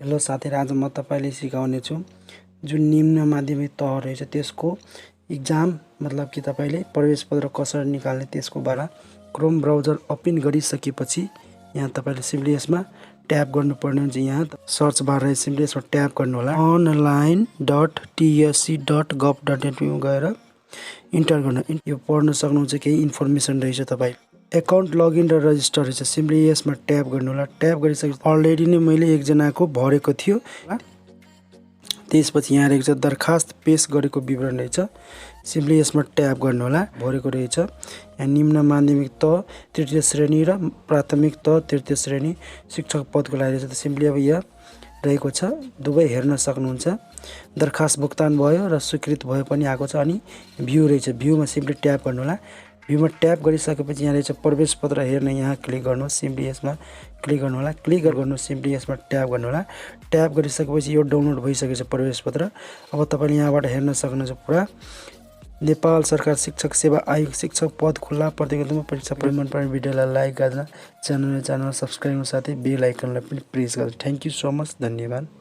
Hello साथीहरु, आज म तपाईलाई सिकाउने छु जुन निम्न माध्यमिक तह रहेछ त्यसको एक्जाम मतलब कि तपाईले प्रवेश पत्र कसरी निकाल्ने त्यसको बारे क्रोम ब्राउजर ओपन गरिसकेपछि यहाँ तपाईले सिम्पली यसमा ट्याप गर्नुपर्ने हुन्छ। यहाँ सर्च बार रहेछ, सिम्पली यसमा ट्याप गर्नु होला। online.tsc.gov.in मा गएर इन्टर गर्नु। यो पढ्न सक्नुहुन्छ, केही इन्फर्मेसन रहेछ। तपाई एकाउन्ट लगइन र रजिस्टर रहेछ, सिम्पली यसमा ट्याप गर्नु होला। ट्याप गरिसकेपछि अलरेडी नै मैले एकजनाको भरेको थियो। त्यसपछि यहाँ रहेको छ दरखास्त पेश गरेको विवरण रहेछ, सिम्पली यसमा ट्याप गर्नु होला। भरेको रहेछ यहाँ निम्न माध्यमिक तह तृतीय श्रेणी र प्राथमिक तह तृतीय श्रेणी शिक्षक पदको लागि रहेछ। सिम्पली अब यहाँ रहेको छ, दुवै हेर्न सक्नुहुन्छ। दरखास्त भुक्तान भयो र स्वीकृत भयो पनि आएको छ। अनि भ्यू रहेछ, भ्यूमा सिम्पली ट्याप गर्नु होला। भ्यूमा ट्याप गरिसकेपछि यहाँ रहेछ प्रवेश पत्र हेर्न, यहाँ क्लिक गर्नु, सिम्पली यसमा क्लिक गर्नु होला। क्लिक गर्नु, सिम्पली यसमा ट्याप गर्नु होला। ट्याप गरिसकेपछि यो डाउनलोड भइसकेछ प्रवेश पत्र। अब तपाईले यहाँबाट हेर्न सक्नुहुन्छ पुरा नेपाल सरकार शिक्षक सेवा आयोग शिक्षक पद खुल्ला प्रतियोगितामा परीक्षा मन पर्ने भिडियोलाई लाइक गर्न, च्यानल सब्स्क्राइब गर्न साथै बेल आइकनलाई पनि प्रेस गर्नु। थ्यांक यू सो मच, धन्यवाद।